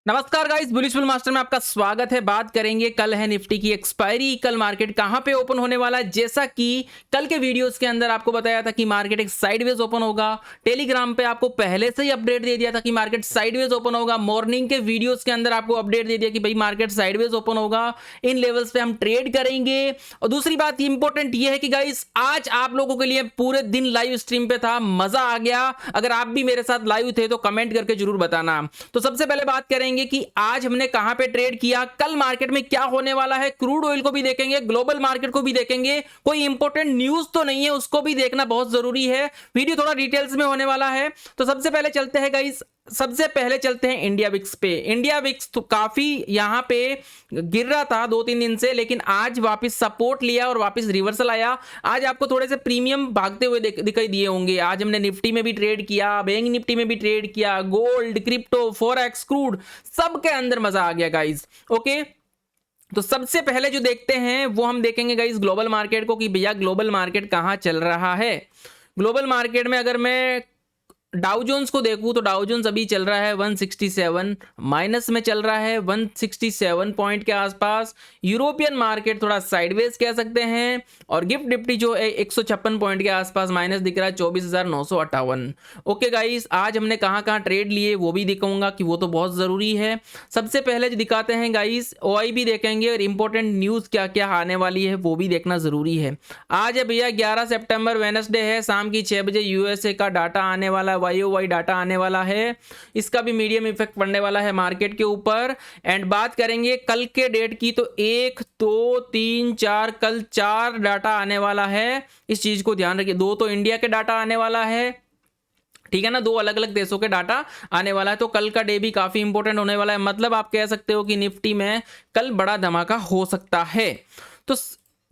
नमस्कार guys, bullish bull master में आपका स्वागत है। बात करेंगे, कल है निफ्टी की एक्सपायरी। कल मार्केट कहां पे ओपन होने वाला है। जैसा कि कल के वीडियोस के अंदर आपको बताया था कि मार्केट एक साइडवेज ओपन होगा। टेलीग्राम पे आपको पहले से ही अपडेट दे दिया था कि मार्केट साइडवेज ओपन होगा। मॉर्निंग के वीडियोस के अंदर आपको अपडेट दे दिया कि भाई मार्केट साइडवेज ओपन होगा, इन लेवल्स पे हम ट्रेड करेंगे। और दूसरी बात इंपॉर्टेंट ये है कि गाइस आज आप लोगों के लिए पूरे दिन लाइव स्ट्रीम पे था, मजा आ गया। अगर आप भी मेरे साथ लाइव थे तो कमेंट करके जरूर बताना। तो सबसे पहले बात करेंगे कि आज हमने कहां पे ट्रेड किया, कल मार्केट में क्या होने वाला है। क्रूड ऑयल को भी देखेंगे, ग्लोबल मार्केट को भी देखेंगे। कोई इंपॉर्टेंट न्यूज तो नहीं है, उसको भी देखना बहुत जरूरी है। वीडियो थोड़ा डिटेल्स में होने वाला है। तो सबसे पहले चलते हैं गाइस, सबसे पहले चलते हैं इंडिया विक्स पे। इंडिया विक्स तो काफी यहां पे गिर रहा था 2-3 दिन से, लेकिन आज वापस सपोर्ट लिया और वापस रिवर्सल आया। आज आपको थोड़े से प्रीमियम भागते हुए दिखाई दिए होंगे। आज हमने निफ्टी में भी ट्रेड किया, बैंक निफ्टी में भी ट्रेड किया, गोल्ड, क्रिप्टो, फॉरेक्स, क्रूड, सबके अंदर मजा आ गया गाइस। ओके, तो सबसे पहले जो देखते हैं वो हम देखेंगे गाइस ग्लोबल मार्केट को, कि भैया ग्लोबल मार्केट कहां चल रहा है। ग्लोबल मार्केट में अगर मैं डाउ जोन्स को देखूं तो डाउ जोन्स अभी चल रहा है 167 माइनस में, चल रहा है 167 पॉइंट के आसपास। यूरोपियन मार्केट थोड़ा साइडवेज कह सकते हैं। और गिफ्ट निफ्टी जो है 156 पॉइंट के आसपास माइनस दिख रहा है, 24,958। ओके गाइस, आज हमने कहां कहां ट्रेड लिए वो भी दिखाऊंगा कि वो तो बहुत जरूरी है। सबसे पहले जो दिखाते हैं गाइस, ओआई भी देखेंगे और इंपॉर्टेंट न्यूज क्या क्या आने वाली है वो भी देखना जरूरी है। आज है भैया 11 सितंबर, वेडनेसडे है। शाम की 6 बजे यूएसए का डाटा आने वाला है, वाई डाटा आने वाला है। इसका भी मीडियम इफेक्ट पड़ने वाला है मार्केट के ऊपर। एंड बात करेंगे कल के डेट की, तो 1 2 3 4, कल 4 डाटा आने वाला है। इस चीज को ध्यान रखिए। 2 तो इंडिया के डाटा आने वाला है, ठीक है ना, 2 अलग अलग देशों के डाटा आने वाला है। तो कल का डे भी काफी इंपॉर्टेंट होने वाला है। मतलब आप कह सकते हो कि निफ्टी में कल बड़ा धमाका हो सकता है। तो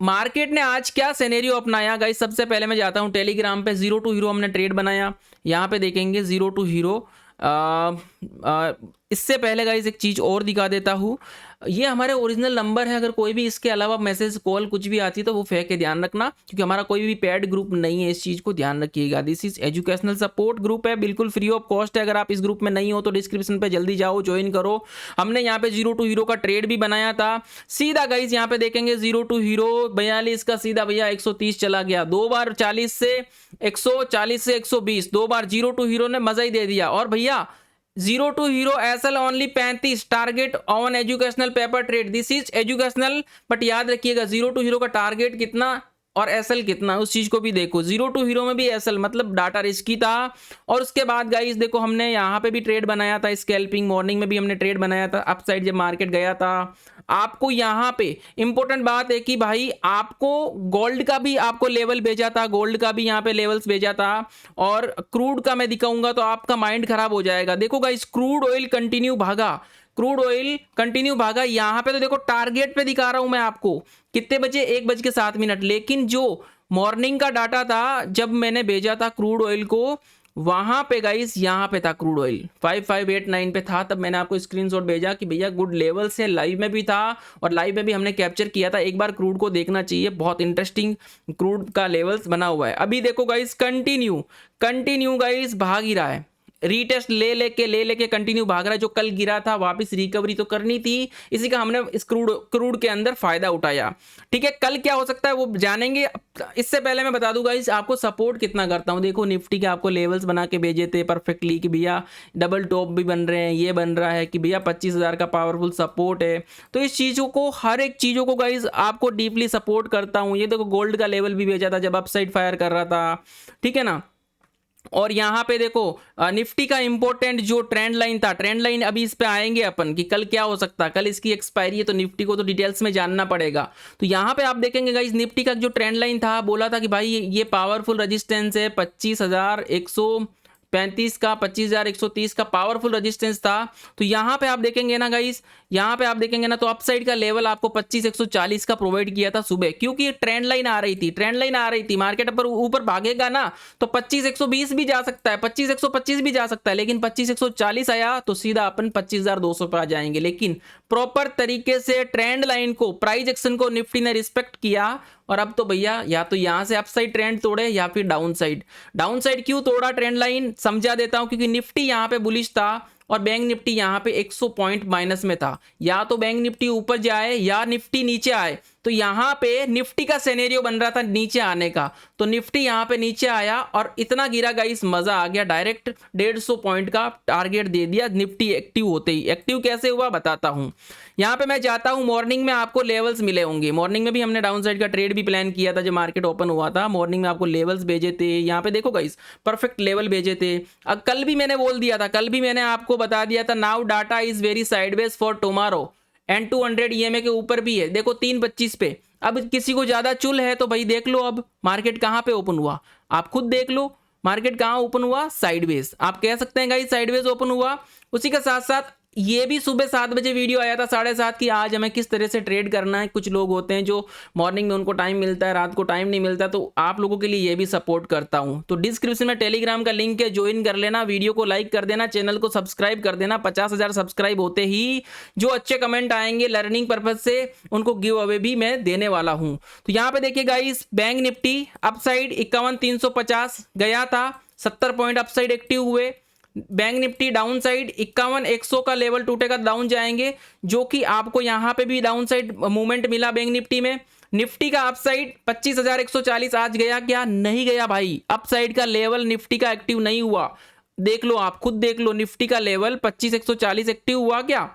मार्केट ने आज क्या सिनेरियो अपनाया गाइस, सबसे पहले मैं जाता हूं टेलीग्राम पे। 0 टू हीरो हमने ट्रेड बनाया, यहां पे देखेंगे 0 टू हीरो। इससे पहले गाइस एक चीज और दिखा देता हूं, ये हमारे ओरिजिनल नंबर है। अगर कोई भी इसके अलावा मैसेज, कॉल कुछ भी आती है तो वो फेंक के ध्यान रखना, क्योंकि हमारा कोई भी पेड ग्रुप नहीं है। इस चीज को ध्यान रखिएगा। This is educational support group है, बिल्कुल फ्री ऑफ कॉस्ट है। अगर आप इस ग्रुप में नहीं हो तो डिस्क्रिप्शन पे जल्दी जाओ, ज्वाइन करो। हमने यहाँ पे 0 टू हीरो का ट्रेड भी बनाया था। सीधा गाइस यहाँ पे देखेंगे 0 टू हीरो 42 का सीधा भैया 130 चला गया। 2 बार 40 से 140 से 120, 2 बार 0 टू हीरो ने मजा ही दे दिया। और भैया 0 to hero SL only 35, target on educational paper trade. This is educational, but याद रखिएगा 0 टू हीरो का टारगेट कितना और एसएल कितना, उस चीज को भी देखो। 0 टू हीरो में भी एसएल, मतलब डाटा रिस्की था। और उसके बाद गाइस देखो, हमने यहाँ पे भी ट्रेड बनाया था स्कैल्पिंग। मॉर्निंग में भी हमने ट्रेड बनाया था अपसाइड जब मार्केट गया था। आपको यहाँ पे इंपॉर्टेंट बात है कि भाई आपको गोल्ड का भी आपको लेवल भेजा था, गोल्ड का भी यहाँ पे लेवल्स भेजा था। और क्रूड का मैं दिखाऊंगा तो आपका माइंड खराब हो जाएगा। देखो गाइस, क्रूड ऑयल कंटिन्यू भागा, क्रूड ऑयल कंटिन्यू भागा। यहां पे तो देखो टारगेट पे दिखा रहा हूं मैं आपको, कितने बजे, 1:07। लेकिन जो मॉर्निंग का डाटा था जब मैंने भेजा था क्रूड ऑयल को, वहां पे गाइस यहां पे था क्रूड ऑयल 5589 पे था। तब मैंने आपको स्क्रीनशॉट भेजा कि भैया गुड लेवल से, लाइव में भी था और लाइव में भी हमने कैप्चर किया था। एक बार क्रूड को देखना चाहिए, बहुत इंटरेस्टिंग क्रूड का लेवल्स बना हुआ है। अभी देखो गाइस, कंटिन्यू कंटिन्यू गाइस भाग ही रहा है। रीटेस्ट ले लेके कंटिन्यू भाग रहा है। जो कल गिरा था वापस रिकवरी तो करनी थी, इसी का हमने इस क्रूड के अंदर फायदा उठाया। ठीक है, कल क्या हो सकता है वो जानेंगे। इससे पहले मैं बता दूंगा इस आपको सपोर्ट कितना करता हूं। देखो निफ्टी के आपको लेवल्स बना के भेजे थे परफेक्टली कि भैया डबल टॉप भी बन रहे हैं, ये बन रहा है कि भैया 25,000 का पावरफुल सपोर्ट है। तो इस चीजों को, हर एक चीजों को गाइज आपको डीपली सपोर्ट करता हूं। ये देखो गोल्ड का लेवल भी भेजा था जब अपसाइड फायर कर रहा था, ठीक है ना। और यहाँ पे देखो निफ्टी का इंपॉर्टेंट जो ट्रेंड लाइन था, ट्रेंड लाइन अभी इस पे आएंगे अपन कि कल क्या हो सकता है। कल इसकी एक्सपायरी है तो निफ्टी को तो डिटेल्स में जानना पड़ेगा। तो यहाँ पे आप देखेंगे गाइस, निफ्टी का जो ट्रेंड लाइन था, बोला था कि भाई ये पावरफुल रेजिस्टेंस है 25,135 का, 25,130 का पावरफुल रेजिस्टेंस था। तो यहाँ पे आप देखेंगे ना गाइस, यहाँ पे आप देखेंगे ना तो अपसाइड का लेवल आपको 25,140 का प्रोवाइड किया था सुबह, क्योंकि ट्रेंड लाइन आ रही थी, ट्रेंड लाइन आ रही थी। मार्केट पर ऊपर भागेगा ना तो 25,120 भी जा सकता है, 25,125 भी जा सकता है, लेकिन 25,140 आया तो सीधा अपन 25,200 पर आ जाएंगे। लेकिन प्रॉपर तरीके से ट्रेंड लाइन को, प्राइस एक्शन को निफ्टी ने रिस्पेक्ट किया। और अब तो भैया या तो यहां से अपसाइड ट्रेंड तोड़े या फिर डाउन साइड। डाउन साइड क्यों तोड़ा ट्रेंड लाइन, समझा देता हूं। क्योंकि निफ्टी यहां पे बुलिश था और बैंक निफ्टी यहाँ पे 100 पॉइंट माइनस में था। या तो बैंक निफ्टी ऊपर जाए या निफ्टी नीचे आए, तो यहाँ पे निफ्टी का सिनेरियो बन रहा था नीचे आने का, तो निफ्टी यहाँ पे नीचे आया और इतना गिरा गाइस, मजा आ गया, डायरेक्ट 150 पॉइंट का टारगेट दे दिया निफ्टी एक्टिव होते ही। एक्टिव कैसे हुआ बताता हूँ। यहाँ पे मैं जाता हूँ, मॉर्निंग में आपको लेवल्स मिले होंगे, मॉर्निंग में भी हमने डाउन साइड का ट्रेड भी प्लान किया था जब मार्केट ओपन हुआ था। मॉर्निंग में आपको लेवल्स भेजे थे, यहाँ पे देखो गाइस परफेक्ट लेवल भेजे थे। अब कल भी मैंने बोल दिया था, कल भी मैंने आपको बता दिया था, now data is very sideways for tomorrow and 200 EMA के ऊपर भी है, देखो 325 पे। अब किसी को ज्यादा चुल है तो भाई देख लो अब मार्केट कहाँ पे ओपन हुआ, आप खुद देख लो मार्केट कहाँ ओपन हुआ, साइडवेज। आप कह सकते हैं गाइस साइडवेज ओपन हुआ। उसी के साथ साथ ये भी सुबह 7 बजे वीडियो आया था, 7:30 की, आज हमें किस तरह से ट्रेड करना है। कुछ लोग होते हैं जो मॉर्निंग में उनको टाइम मिलता है, रात को टाइम नहीं मिलता, तो आप लोगों के लिए ये भी सपोर्ट करता हूं। तो डिस्क्रिप्शन में टेलीग्राम का लिंक है, ज्वाइन कर लेना, वीडियो को लाइक कर देना, चैनल को सब्सक्राइब कर देना। 50,000 सब्सक्राइब होते ही जो अच्छे कमेंट आएंगे लर्निंग पर्पज से, उनको गिव अवे भी मैं देने वाला हूं। तो यहाँ पे देखिए गाइस, बैंक निफ्टी अपसाइड 51,350 गया था, 70 पॉइंट अपसाइड एक्टिव हुए। बैंक निफ्टी डाउन साइड 51,100 का लेवल टूटेगा, डाउन जाएंगे, जो कि आपको यहां पे भी डाउन साइड मूवमेंट मिला बैंक निफ्टी में। निफ्टी का अपसाइड 25,140 आज गया क्या? नहीं गया भाई। अपसाइड का लेवल निफ्टी का एक्टिव नहीं हुआ, देख लो आप खुद देख लो, निफ्टी का लेवल 25,140 एक्टिव हुआ क्या?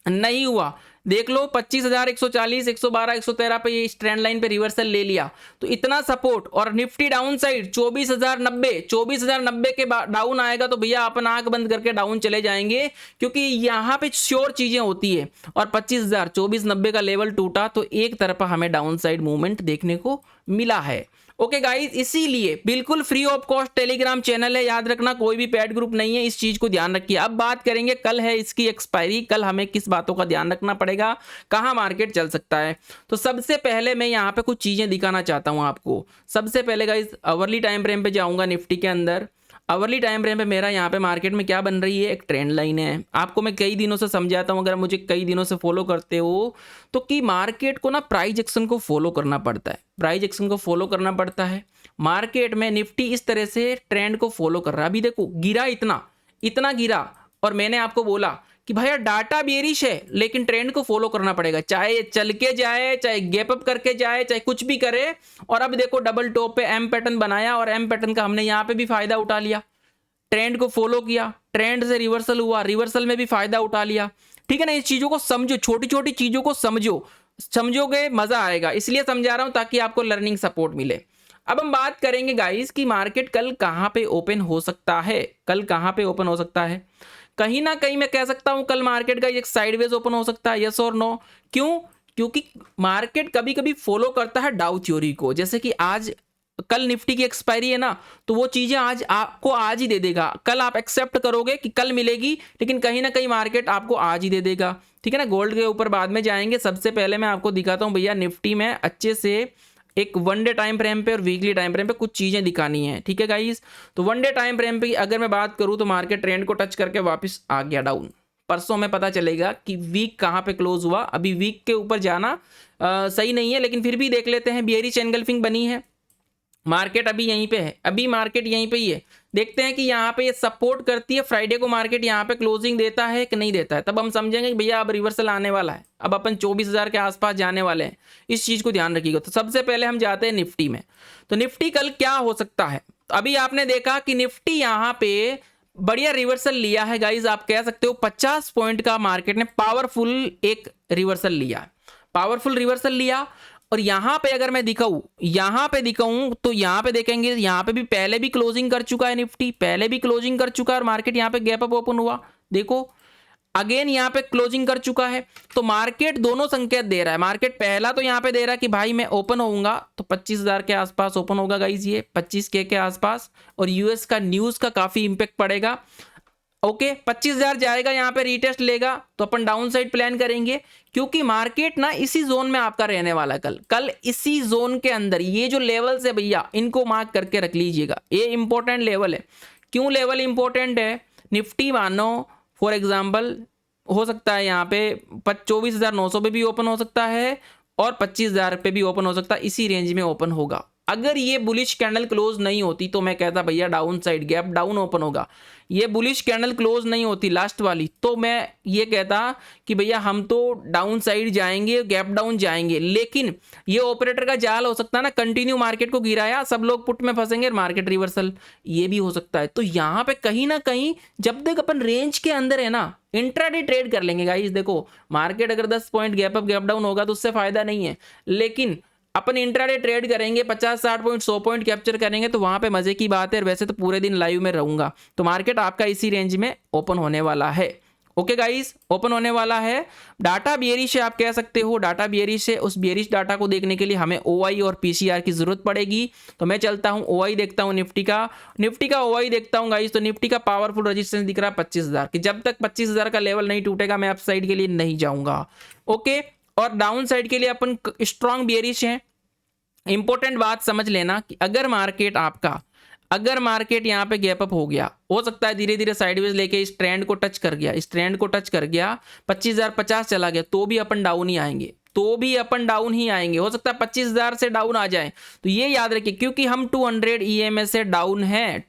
नहीं हुआ। देख लो 25,140, 112, 113 पे ये ट्रेंड लाइन पे रिवर्सल ले लिया, तो इतना सपोर्ट। और निफ्टी डाउन साइड 24,090 के डाउन आएगा तो भैया अपन आंख बंद करके डाउन चले जाएंगे, क्योंकि यहाँ पे श्योर चीजें होती है। और 25,000 24,90 का लेवल टूटा तो एक तरफा हमें डाउन साइड मूवमेंट देखने को मिला है। ओके गाइस, इसीलिए बिल्कुल free of cost Telegram channel है, याद रखना, कोई भी पेड ग्रुप नहीं है, इस चीज को ध्यान रखिए। अब बात करेंगे, कल है इसकी एक्सपायरी, कल हमें किस बातों का ध्यान रखना पड़ेगा, कहां मार्केट चल सकता है। तो सबसे पहले मैं यहाँ पे कुछ चीजें दिखाना चाहता हूं आपको। सबसे पहले गाइस अवरली टाइम फ्रेम पे जाऊंगा निफ्टी के अंदर। अवरली टाइम फ्रेम पे मेरा यहाँ पे मार्केट में क्या बन रही है, एक ट्रेंड लाइन है। आपको मैं कई दिनों से समझाता हूँ, अगर मुझे कई दिनों से फॉलो करते हो तो, कि मार्केट को ना प्राइस एक्शन को फॉलो करना पड़ता है, प्राइस एक्शन को फॉलो करना पड़ता है। मार्केट में निफ्टी इस तरह से ट्रेंड को फॉलो कर रहा है। अभी देखो गिरा, इतना गिरा, और मैंने आपको बोला कि भैया डाटा बेरिश है, लेकिन ट्रेंड को फॉलो करना पड़ेगा, चाहे ये चल के जाए, चाहे गैप अप करके जाए, चाहे कुछ भी करे। और अब देखो डबल टॉप पे एम पैटर्न बनाया, और एम पैटर्न का हमने यहाँ पे भी फायदा उठा लिया, ट्रेंड को फॉलो किया, ट्रेंड से रिवर्सल हुआ, रिवर्सल में भी फायदा उठा लिया। ठीक है ना, इस चीजों को समझो, छोटी छोटी चीजों को समझोगे मजा आएगा, इसलिए समझा रहा हूं ताकि आपको लर्निंग सपोर्ट मिले। अब हम बात करेंगे गाइस कि मार्केट कल कहां पे ओपन हो सकता है। कल कहां पे ओपन हो सकता है? कहीं ना कहीं मैं कह सकता हूं कल मार्केट का एक साइडवेज ओपन हो सकता है, यस और नो। क्यों? क्योंकि मार्केट कभी कभी फॉलो करता है डाउ थ्योरी को। जैसे कि आज कल निफ्टी की एक्सपायरी है ना, तो वो चीजें आज आपको आज ही दे देगा। कल आप एक्सेप्ट करोगे कि कल मिलेगी, लेकिन कहीं ना कहीं मार्केट आपको आज ही दे देगा। ठीक है ना, गोल्ड के ऊपर बाद में जाएंगे। सबसे पहले मैं आपको दिखाता हूं भैया, निफ्टी में अच्छे से एक वन डे टाइम फ्रेम पे और वीकली टाइम फ्रेम पे कुछ चीजें दिखानी है। ठीक है गाइस, तो वन डे टाइम फ्रेम पे अगर मैं बात करूं तो मार्केट ट्रेंड को टच करके वापस आ गया डाउन। परसों में पता चलेगा कि वीक कहां पे क्लोज हुआ। अभी वीक के ऊपर जाना सही नहीं है, लेकिन फिर भी देख लेते हैं। बियरिश एंगल्फिंग बनी है, मार्केट अभी यहीं पे है, अभी मार्केट यहीं पे ही है। देखते हैं कि यहाँ पे ये सपोर्ट करती है। फ्राइडे को मार्केट यहाँ पे क्लोजिंग देता है कि नहीं देता है, तब हम समझेंगे कि भैया अब रिवर्सल आने वाला है, अब अपन 24,000 के आसपास जाने वाले हैं। इस चीज को ध्यान रखिएगा। तो सबसे पहले हम जाते हैं निफ्टी में। तो निफ्टी कल क्या हो सकता है? तो अभी आपने देखा कि निफ्टी यहाँ पे बढ़िया रिवर्सल लिया है गाइज, आप कह सकते हो 50 पॉइंट का मार्केट ने पावरफुल एक रिवर्सल लिया, पावरफुल रिवर्सल लिया। और यहां पे अगर मैं दिखाऊं तो यहां पे देखेंगे, यहां पे भी पहले भी क्लोजिंग कर चुका है निफ्टी, पहले भी क्लोजिंग कर चुका है, और मार्केट यहां पे गैप अप ओपन हुआ। देखो अगेन यहां पे क्लोजिंग कर चुका है। तो मार्केट दोनों संकेत दे रहा है। मार्केट पहला तो यहां पे दे रहा है कि भाई मैं ओपन होऊंगा तो 25,000 के आसपास ओपन होगा गाइज, ये 25K के आसपास, और यूएस का न्यूज का काफी इंपैक्ट पड़ेगा। ओके 25,000 जाएगा, यहाँ पे रीटेस्ट लेगा तो अपन डाउन साइड प्लान करेंगे, क्योंकि मार्केट ना इसी जोन में आपका रहने वाला है कल इसी जोन के अंदर। ये जो लेवल्स है भैया, इनको मार्क करके रख लीजिएगा, ये इंपॉर्टेंट लेवल है। क्यों लेवल इंपॉर्टेंट है? निफ्टी मानो फॉर एग्जाम्पल हो सकता है यहाँ पे 24,900 पे भी ओपन हो सकता है, और 25,000 पे भी ओपन हो सकता है, इसी रेंज में ओपन होगा। अगर ये बुलिश कैंडल क्लोज नहीं होती तो मैं कहता भैया down side gap down open होगा। ये बुलिश कैंडल क्लोज नहीं होती लास्ट वाली तो मैं ये कहता कि भैया हम तो डाउन साइड जाएंगे, गैप डाउन जाएंगे। लेकिन ये ऑपरेटर का जाल हो सकता है ना, कंटिन्यू मार्केट को गिराया, सब लोग पुट में फंसेंगे, मार्केट रिवर्सल, ये भी हो सकता है। तो यहाँ पे कहीं ना कहीं जब तक अपन रेंज के अंदर है ना, इंट्राडे ट्रेड कर लेंगे गाइस। देखो मार्केट अगर 10 point gap up gap down होगा तो उससे फायदा नहीं है, लेकिन अपन इंट्राडे ट्रेड करेंगे, 50-60 पॉइंट 100 पॉइंट कैप्चर करेंगे तो वहां पे मजे की बात है। वैसे तो पूरे दिन लाइव में रहूंगा तो मार्केट आपका इसी रेंज में ओपन होने वाला है। ओके गाइस, ओपन होने वाला है। डाटा बियरिश है आप कह सकते हो, डाटा बियरिश है। उस बियरिश डाटा को देखने के लिए हमें ओआई और पीसीआर की जरूरत पड़ेगी। तो मैं चलता हूं ओआई देखता हूं, निफ्टी का ओआई देखता हूं गाइस। तो निफ्टी का पावरफुल रेजिस्टेंस दिख रहा है 25,000 कि जब तक 25,000 का लेवल नहीं टूटेगा मैं अप साइड के लिए नहीं जाऊंगा। ओके, और डाउन साइड के लिए अपन स्ट्रॉन्ग बियरिश है। इंपॉर्टेंट बात समझ लेना कि अगर मार्केट यहाँ पे गैप अप हो गया, हो सकता है धीरे धीरे साइडवेज लेके इस ट्रेंड को टच कर गया, 25,050 चला गया तो भी अपन डाउन ही आएंगे, हो सकता है 25,000 से डाउन आ जाए। तो ये याद रखिए क्योंकि हम 200 EMA से डाउन है,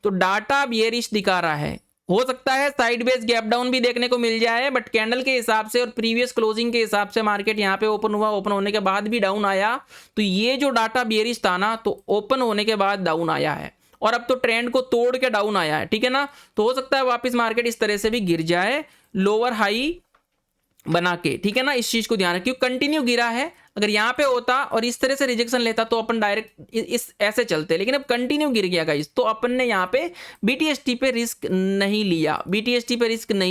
तो डाटा बियरिश दिखा रहा है। हो सकता है साइडवेज गैप डाउन भी देखने को मिल जाए, बट कैंडल के हिसाब से और प्रीवियस क्लोजिंग के हिसाब से मार्केट यहाँ पे ओपन हुआ, ओपन होने के बाद भी डाउन आया। तो ये जो डाटा बियरिश था ना, तो ओपन होने के बाद डाउन आया है और अब तो ट्रेंड को तोड़ के डाउन आया है, ठीक है ना। तो हो सकता है वापस मार्केट इस तरह से भी गिर जाए लोअर हाई बना के, ठीक है ना। इस चीज को ध्यान रखिए, कंटिन्यू गिरा है। अगर यहाँ पे होता और इस तरह से रिजेक्शन लेता तो अपन डायरेक्ट इस ऐसे चलते, लेकिन अब कंटिन्यू गिर गया गाइस, तो अपन ने यहाँ पे बीटीएसटी पे रिस्क नहीं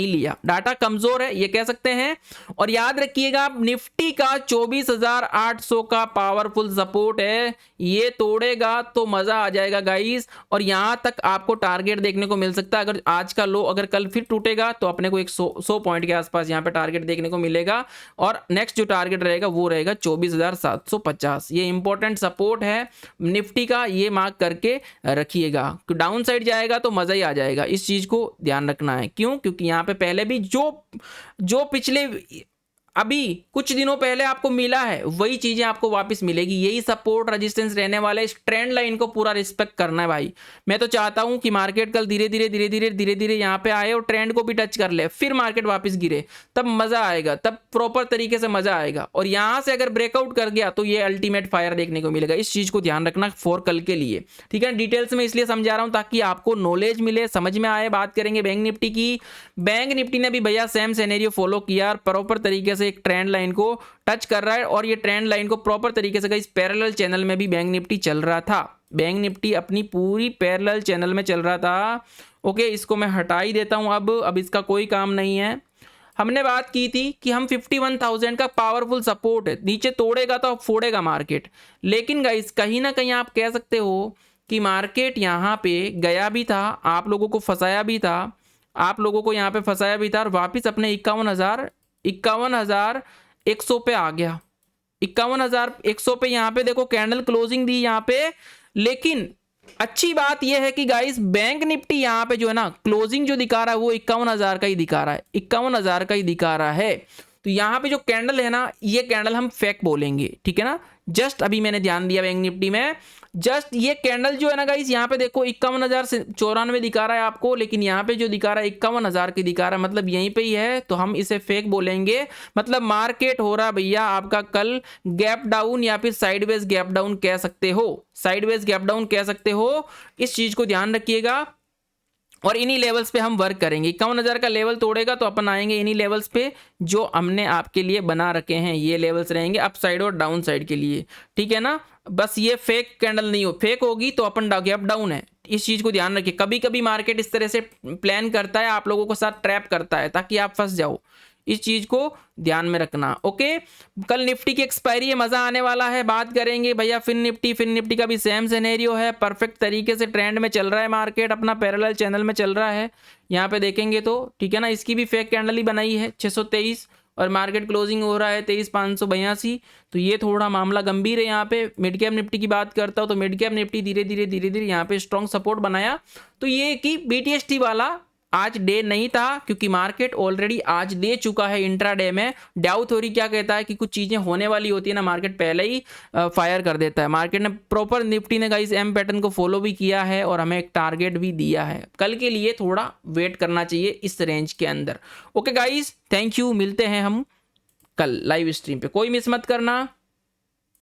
लिया, डाटा कमजोर है ये कह सकते हैं। और याद रखिएगा निफ्टी का 24,800 का पावरफुल सपोर्ट है, ये तोड़ेगा तो मजा आ जाएगा गाइस। और यहाँ तक आपको टारगेट देखने को मिल सकता है। अगर आज का लो अगर कल फिर टूटेगा तो अपने को एक 100 पॉइंट के आसपास यहाँ पे टारगेट देखने को मिलेगा। और नेक्स्ट जो टारगेट रहेगा वो रहेगा 24,750। ये इंपॉर्टेंट सपोर्ट है निफ्टी का, ये मार्क करके रखिएगा। डाउन साइड जाएगा तो मजा ही आ जाएगा, इस चीज को ध्यान रखना है। क्यों? क्योंकि यहाँ पे पहले भी जो पिछले अभी कुछ दिनों पहले आपको मिला है वही चीजें आपको वापस मिलेगी। यही सपोर्ट रेजिस्टेंस रहने वाला है। इस ट्रेंड लाइन को पूरा रिस्पेक्ट करना है भाई। मैं तो चाहता हूं कि मार्केट कल धीरे धीरे यहाँ पे आए और ट्रेंड को भी टच कर ले, फिर मार्केट वापस गिरे, तब मजा आएगा, तब प्रॉपर तरीके से मजा आएगा। और यहां से अगर ब्रेकआउट कर गया तो ये अल्टीमेट फायर देखने को मिलेगा। इस चीज को ध्यान रखना फॉर कल के लिए, ठीक है। डिटेल्स में इसलिए समझा रहा हूं ताकि आपको नॉलेज मिले, समझ में आए। बात करेंगे बैंक निफ्टी की। बैंक निफ्टी ने भी भैया सेम सिनेरियो फॉलो किया, प्रॉपर तरीके से एक ट्रेंड लाइन को टच कर रहा है। और ये ट्रेंड लाइन को प्रॉपर तरीके से इस पैरेलल चैनल में भी बैंक निफ्टी चल रहा था। बैंक निफ्टी अपनी पूरी पैरेलल चैनल में चल रहा था। ओके, इसको मैं हटा ही देता हूं, अब इसका कोई काम नहीं है। हमने बात की थी कि हम 51,000 का पावरफुल सपोर्ट है, नीचे तोड़ेगा तो फोड़ेगा मार्केट। लेकिन गाइस कहीं ना कहीं आप कह सकते हो कि मार्केट यहाँ पे गया भी था, आप लोगों को फंसाया भी था, और वापिस अपने 51,100 पे आ गया। 51,100 पे यहाँ पे देखो कैंडल क्लोजिंग दी यहाँ पे। लेकिन अच्छी बात यह है कि गाइस बैंक निफ्टी यहाँ पे जो है ना क्लोजिंग जो दिखा रहा है वो 51,000 का ही दिखा रहा है। तो यहाँ पे जो कैंडल है ना, ये कैंडल हम फेक बोलेंगे, ठीक है ना। जस्ट अभी मैंने ध्यान दिया बैंक निफ्टी में, जस्ट ये कैंडल जो है ना गाइस, यहाँ पे देखो 51,094 दिखा रहा है आपको, लेकिन यहाँ पे जो दिखा रहा है 51,000 की दिखा रहा है, मतलब यहीं पे ही है। तो हम इसे फेक बोलेंगे। मतलब मार्केट हो रहा भैया आपका कल गैप डाउन या फिर साइडवेज गैप डाउन कह सकते हो, इस चीज को ध्यान रखिएगा। और इन्हीं लेवल्स पे हम वर्क करेंगे। 51,000 का लेवल तोड़ेगा तो अपन आएंगे इन्हीं लेवल्स पे जो हमने आपके लिए बना रखे हैं। ये लेवल्स रहेंगे अप साइड और डाउन साइड के लिए, ठीक है ना। बस ये फेक कैंडल नहीं हो, फेक होगी तो अपन गैप डाउन है, इस चीज को ध्यान रखिए। कभी कभी मार्केट इस तरह से प्लान करता है, आप लोगों को साथ ट्रैप करता है ताकि आप फंस जाओ, इस चीज को ध्यान में रखना। ओके, कल निफ्टी की एक्सपायरी है, मजा आने वाला है। बात करेंगे भैया फिन निफ्टी का भी सेम सिनेरियो है। परफेक्ट तरीके से ट्रेंड में चल रहा है मार्केट, अपना पैरेलल चैनल में चल रहा है। यहाँ पे देखेंगे तो ठीक है ना, इसकी भी फेक कैंडल ही बनाई है 623 और मार्केट क्लोजिंग हो रहा है 23,582। तो ये थोड़ा मामला गंभीर है। यहाँ पे मिड कैप निफ्टी की बात करता हूँ तो मिड कैप निफ्टी धीरे धीरे यहाँ पे स्ट्रॉन्ग सपोर्ट बनाया। तो ये कि बीटीएसटी वाला आज डे नहीं था क्योंकि मार्केट ऑलरेडी आज दे चुका है इंट्राडे में। डाउ थ्योरी क्या कहता है कि कुछ चीजें होने वाली होती है ना, मार्केट पहले ही फायर कर देता है। मार्केट ने प्रॉपर, निफ्टी ने गाइस एम पैटर्न को फॉलो भी किया है और हमें एक टारगेट भी दिया है। कल के लिए थोड़ा वेट करना चाहिए इस रेंज के अंदर। ओके गाइस, थैंक यू, मिलते हैं हम कल लाइव स्ट्रीम पे, कोई मिस मत करना।